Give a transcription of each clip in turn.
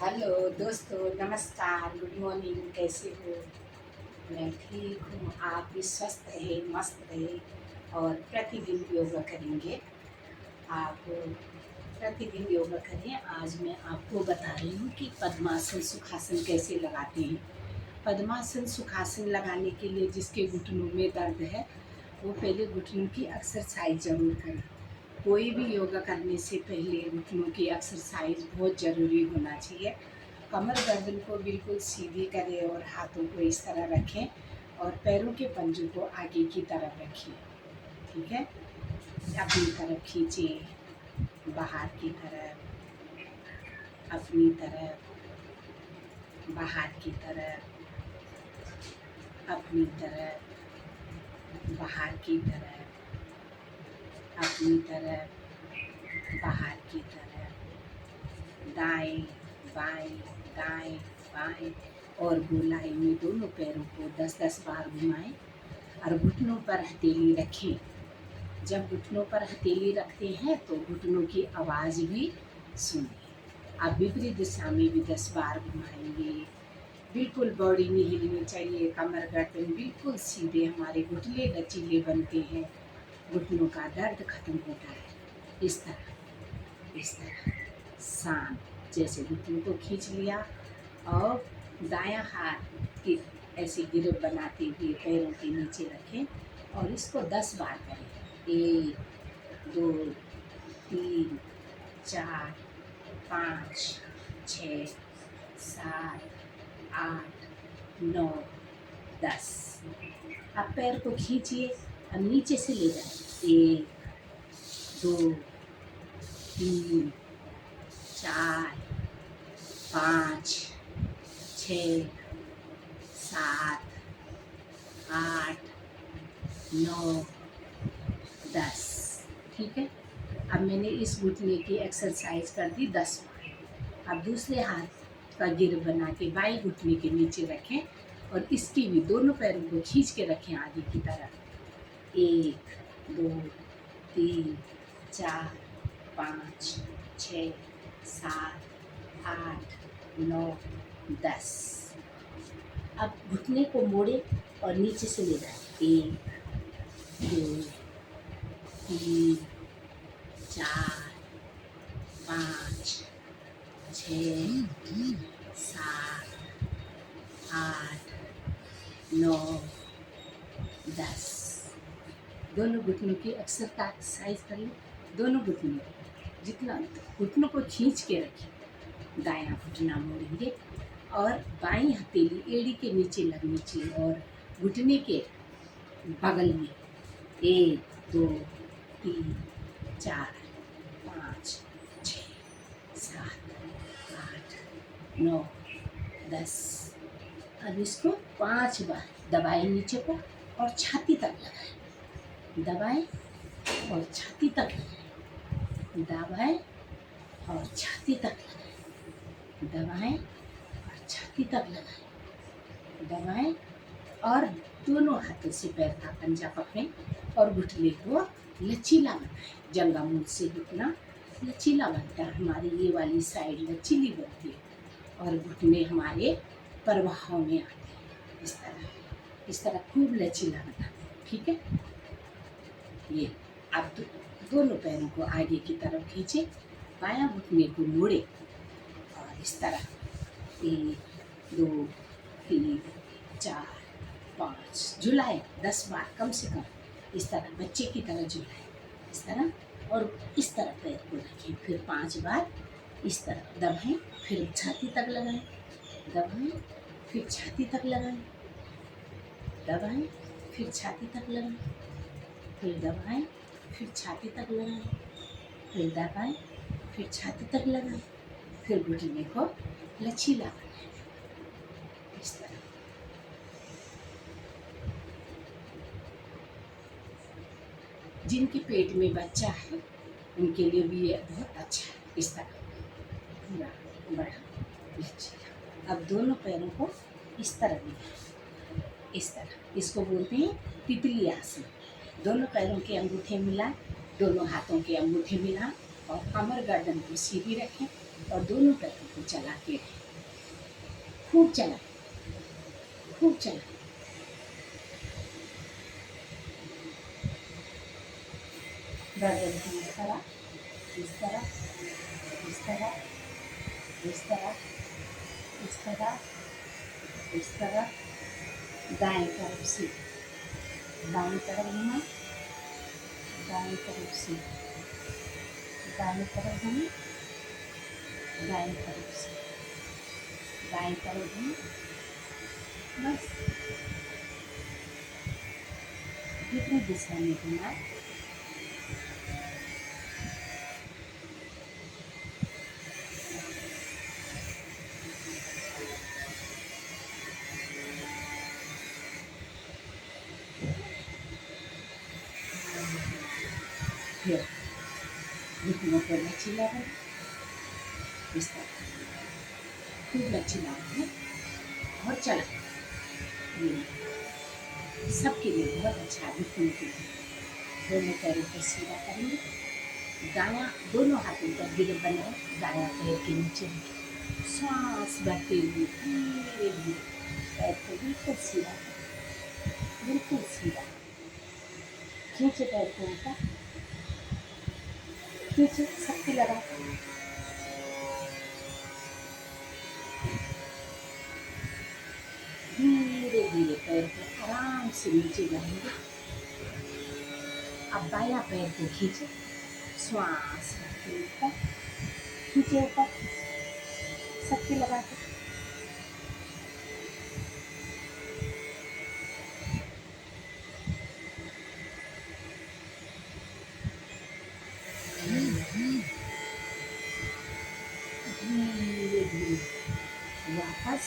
Hello दोस्तों, नमस्कार, good morning. कैसे हो? मैं ठीक हूँ। आप भी स्वस्थ रहे, मस्त रहे और प्रतिदिन योगा करेंगे। आप प्रतिदिन योगा करें। आज मैं आपको बता रही हूँ कि पद्मासन सुखासन कैसे लगाते हैं। पद्मासन सुखासन लगाने के लिए जिसके घुटनों में दर्द है वो पहले घुटनों की एक्सरसाइज ज़रूर करें। कोई भी योगा करने से पहले घुटनों की एक्सरसाइज बहुत ज़रूरी होना चाहिए। कमर गर्दन को बिल्कुल सीधी करें और हाथों को इस तरह रखें और पैरों के पंजों को आगे की तरफ रखिए। ठीक है, अपनी तरफ खींचिए, बाहर की तरफ, अपनी तरफ, बाहर की तरफ, अपनी तरफ, बाहर की तरफ, अपनी तरफ, बाहर की तरफ, दाएं बाएं, दाएं बाएं और गोलाई में दोनों पैरों को 10-10 बार घुमाएं और घुटनों पर हथेली रखें। जब घुटनों पर हथेली रखते हैं तो घुटनों की आवाज़ भी सुनिए। आप विपरीत दिशा में भी 10 बार घुमाएंगे। बिल्कुल बॉडी नहीं हिलनी चाहिए, कमर गर्दन बिल्कुल सीधे, हमारे घुटने लचीले बनते हैं, घुटनों का दर्द खत्म होता है। इस तरह शांत, जैसे घुटनों को खींच लिया और दायां हाथ की ऐसे गिरफ्त बनाते हुए पैरों के नीचे रखें और इसको 10 बार करें। 1 2 3 4 5 6 7 8 9 10। अब पैर को खींचिए, अब नीचे से ले जाए। 1 2 3 4 5 6 7 8 9 10। ठीक है, अब मैंने इस घुटने की एक्सरसाइज कर दी 10 बार। अब दूसरे हाथ का गिर बना के बाएं घुटने के नीचे रखें और इसकी भी दोनों पैरों को खींच के रखें आगे की तरफ। 1 2 3 4 5 6 7 8 9 10। अब घुटने को मोड़े और नीचे से ले जाए। 1 2 3 4 5 6 7 8 9 10। दोनों घुटनों की एक्सरसाइज कर लो। दोनों घुटनों, जितना घुटनों को खींच के रखें, दायां घुटना मोड़ेंगे और बाईं हथेली एड़ी के नीचे लगनी चाहिए और घुटने के बगल में। 1 2 3 4 5 6 7 8 9 10। अब इसको 5 बार दबाएं नीचे को और छाती तक लगाएं। दबाएं और छाती तक लगाएं। दबाएं और छाती तक लगाएं। दबाएं और छाती तक लगाएं। दबाएं और दोनों हाथों से पैर का पंजा पकड़ें और घुटने को लचीला बनाएं। जंघामूल से घुटना लचीला बनता है, हमारी ये वाली साइड लचीली बनती है और घुटने हमारे प्रवाह में आते हैं। इस तरह खूब लचीला बना। ठीक है, ये आप दोनों पैरों को आगे की तरफ खींचे, बायां घुटने को मोड़े और इस तरह 1 2 3 4 5 झुलाए 10 बार कम से कम। इस तरह बच्चे की तरह झुलाए, इस तरह और इस तरह पैर को रखें। फिर 5 बार इस तरह दबाएं, फिर छाती तक लगाएं, दबाएं, फिर छाती तक लगाएं, दबाएं, फिर छाती तक लगाएं, फिर दबाएं, फिर छाती तक लगाएं, फिर दबाएं, फिर छाती तक लगाएं, फिर घुटने को लचीला बनाएं। इस तरह जिनके पेट में बच्चा है उनके लिए भी ये बहुत अच्छा है। इस तरह पूरा बड़ा लचीला। अब दोनों पैरों को इस तरह मिलाएं, इस तरह। इसको बोलते हैं तितली आसन। दोनों पैरों के अंगूठे मिलाएं, दोनों हाथों के अंगूठे मिलाएं और कमर गर्दन को सीधी रखें और दोनों पैरों को चलाते रहें, खूब चलाएं, खूब चलाएं। गर्दन को इस तरह, इस तरह, इस तरह, इस तरह, इस तरह, इस तरह, दाएं तरफ से बाएं तरफ घुमाएं, दाएं तरफ से दाएं तरफ घुमाएं, दाएं तरफ से दाएं तरफ घुमाएं। बस जितनी दिशा में घुमाएं फिर घुटनों पर लचीला बने, इस तरह खूब लचीला बने और चला। ये सबके लिए बहुत अच्छा है, घुटनों के लिए। दोनों पैरों को सीधा करेंगे, दायां दोनों हाथों पर गिर बनाए, दायां पैर के नीचे रखें, सांस भरते हुए धीरे धीरे पैर को बिल्कुल सीधा करें, बिल्कुल सीधा। खींचे पैर को ऊपर, खींचे सबके लगा, धीरे धीरे पैर को आराम से नीचे लाएंगे। अब बायां पैर को खींचे, श्वास रखें ऊपर, खींचे ऊपर, सबके लगा के धीरे धीरे वापस।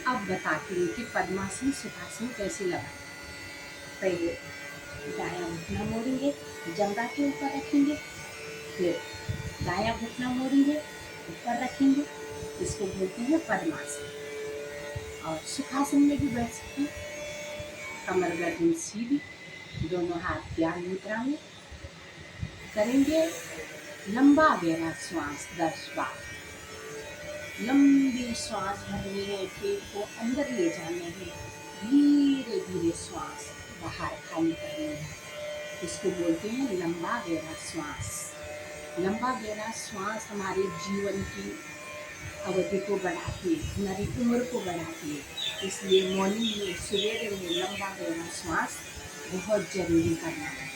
अब बताती हूँ कि पद्मासन सुखासन कैसे लगाएं। पहले दायां घुटना मोड़ेंगे, जंघा के ऊपर रखेंगे, फिर दायां घुटना मोड़ेंगे, ऊपर रखेंगे, इसको बोलते हैं पद्मासन। और सुखासन में भी बैठ सकते हैं, कमर गर्दन सीधी, दोनों हाथ ध्यान मुद्रा में करेंगे। लंबा गहरा श्वास 10 बार, लंबी श्वास भरनी है, पेट को अंदर ले जाने है, धीरे धीरे श्वास बाहर खाली करनी है, इसको बोलते हैं लंबा गहरा श्वास। लंबा गहरा श्वास हमारे जीवन की अवधि को बढ़ाती है, हमारी उम्र को बढ़ाती है, इसलिए मॉर्निंग में सवेरे में लंबा गहरा श्वास बहुत जरूरी करना है।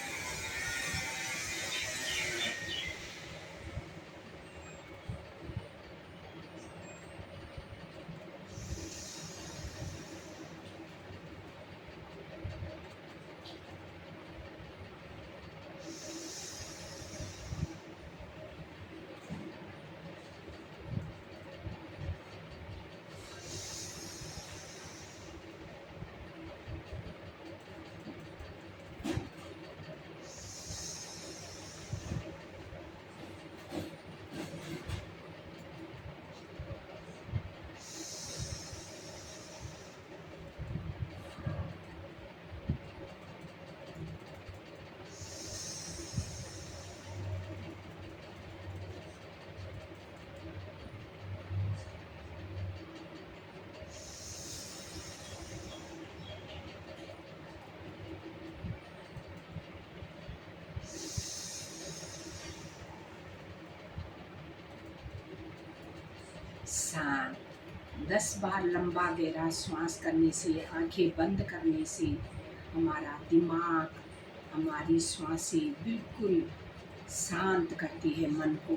शांत 10 बार लंबा गहरा श्वास करने से, आंखें बंद करने से हमारा दिमाग, हमारी श्वासें बिल्कुल शांत करती है मन को,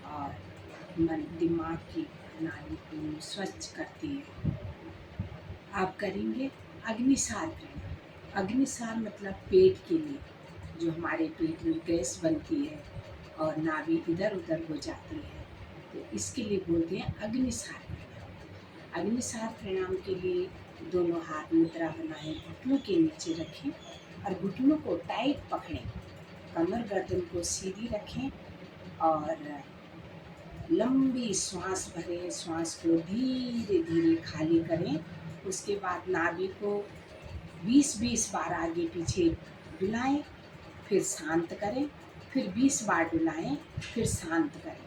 और मन दिमाग की नाली को स्वच्छ करती है। आप करेंगे अग्निसार प्रणाम। अग्निसार मतलब पेट के लिए, जो हमारे पेट में गैस बनती है और नाभि इधर उधर हो जाती है, तो इसके लिए बोलते हैं अग्निसार प्रणाम। अग्निसार प्रणाम के लिए दोनों हाथ मुद्रा बनाएं, घुटनों के नीचे रखें और घुटनों को टाइट पकड़ें, कमर गर्दन को सीधी रखें और लंबी श्वास भरें, श्वास को धीरे धीरे खाली करें। उसके बाद नाभि को 20-20 बार आगे पीछे डुलाएं, फिर शांत करें, फिर 20 बार डुलाएं, फिर शांत करें।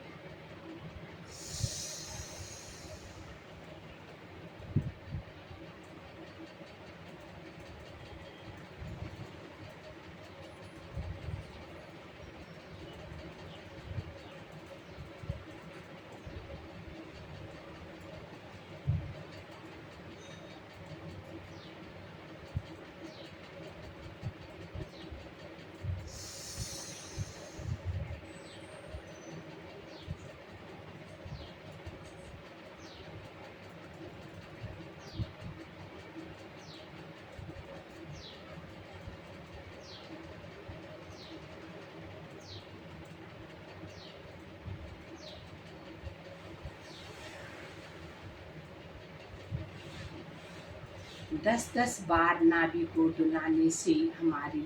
दस 10 बार नाभि को डुलाने से हमारी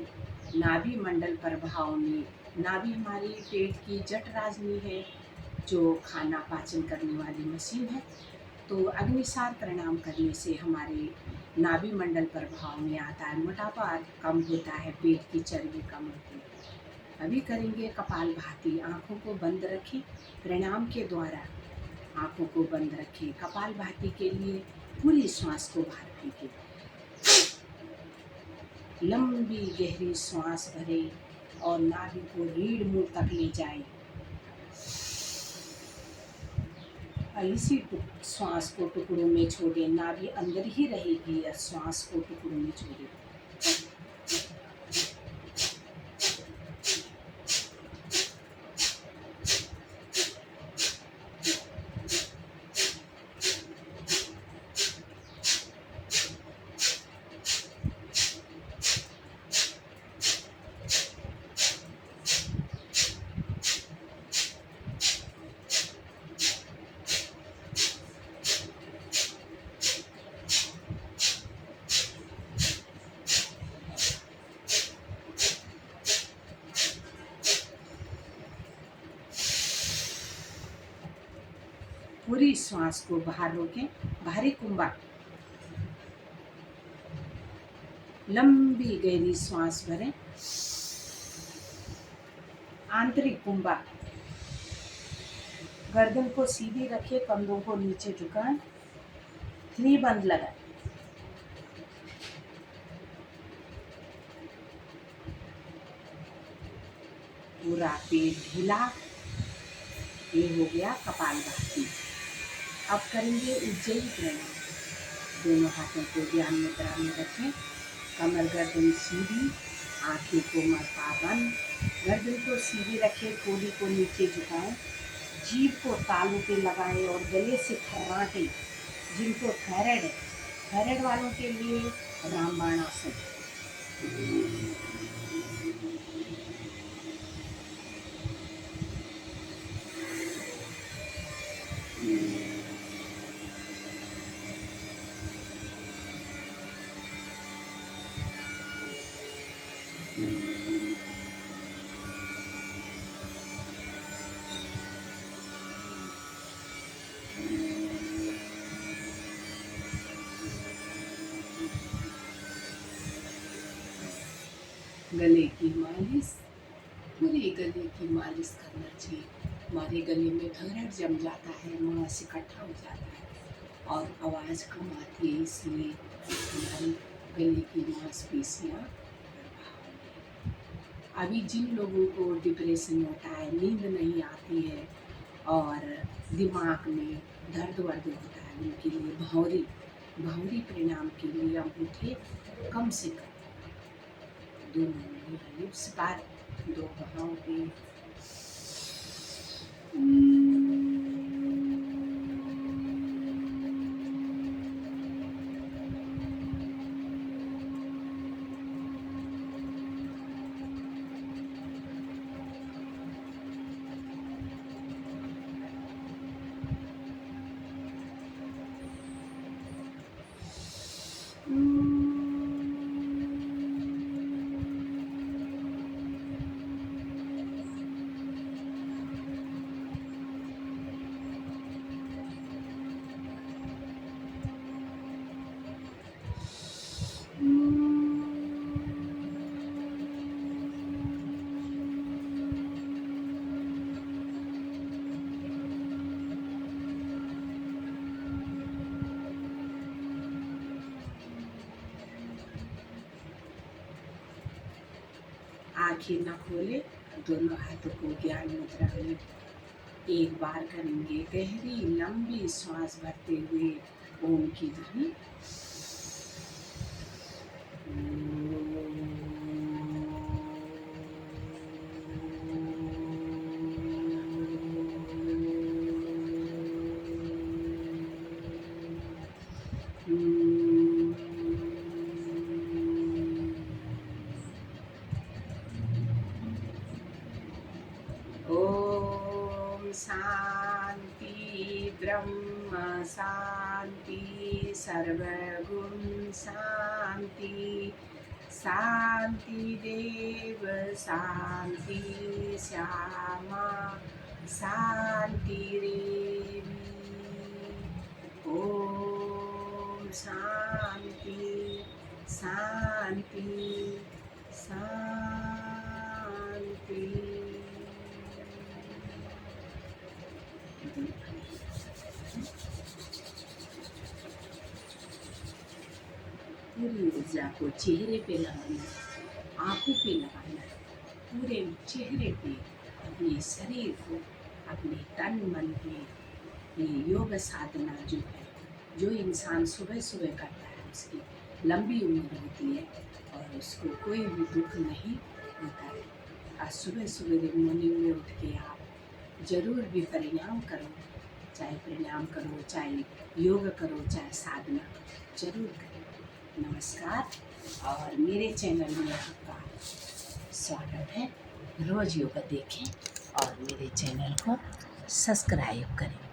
नाभि मंडल प्रभाव में, नाभि हमारी पेट की जठराग्नि है, जो खाना पाचन करने वाली मशीन है। तो अग्निसार प्रणाम करने से हमारे नाभि मंडल प्रभाव में आता है, मोटापा कम होता है, पेट की चर्बी कम होती है। अभी करेंगे कपालभाति। आँखों को बंद रखें, प्रणाम के द्वारा आँखों को बंद रखें। कपालभाति के लिए पूरी श्वास को बाहर फेंकें, लंबी गहरी श्वास भरें और नाभि को रीढ़ मुंह तक ले जाएं। इसी श्वास को टुकड़ों में छोड़ें, नाभि अंदर ही रहेगी या श्वास को टुकड़ों में छोड़ें। पूरी श्वास को बाहर रोकें, बाहरी कुंभा, लंबी गहरी श्वास भरें, आंतरिक कुंभा, गर्दन को सीधी रखें, कंधों को नीचे झुकाएं, 3 बंद लगाएं। पूरा पेट ढीला। ये हो गया कपालभाति। अब करेंगे उज्जयी प्रणाम। दोनों हाथों को ध्यान मुद्रा में रखें, कमर गर्दन सीधी, आंखें को मरता बंद, गर्दन को सीधी रखें, कोहनी को नीचे झुकाएं, जीभ को तालू पे लगाएं और गले से खर्राटें। जिनको थायराइड है, थायराइड वालों के लिए रामबाण आसन। गले की मालिश, पूरे गले की मालिश करना चाहिए। हमारे गले में थायराइड जम जाता है, मांस इकट्ठा हो जाता है और आवाज़ कम आती है, इसलिए हमारी गले की मांसपेशियाँ। अभी जिन लोगों को डिप्रेशन होता है, नींद नहीं आती है और दिमाग में दर्द वर्द होता है, उनके लिए भौरी प्रणाम के लिए अंगूठे कम से कम दोनों लिप्स पर, 2 बाहों पे आंखें न खोले, दोनों हाथों को ज्ञान मुद्रा में एक बार करेंगे गहरी लंबी श्वास भरते हुए ओम की ध्वनि। ओम शांति ब्रह्म शांति सर्वगुण शांति शांति देव शांति श्यामा शांति देवी। ओम शांति शांति शांति। पूरी ऊर्जा को चेहरे पे लगाना, आंखों पे लगाना, पूरे चेहरे पे, अपने शरीर को, अपने तन मन पे। ये योग साधना जो है, जो इंसान सुबह सुबह करता है उसकी लंबी उम्र होती है और उसको कोई भी दुख नहीं होता है। आज सुबह सुबह मॉर्निंग में उठ के आप जरूर भी प्राणायाम करो, चाहे प्राणायाम करो, चाहे योग करो, चाहे साधना जरूर करो। नमस्कार, और मेरे चैनल में आपका स्वागत है। रोज़ योगा देखें और मेरे चैनल को सब्सक्राइब करें।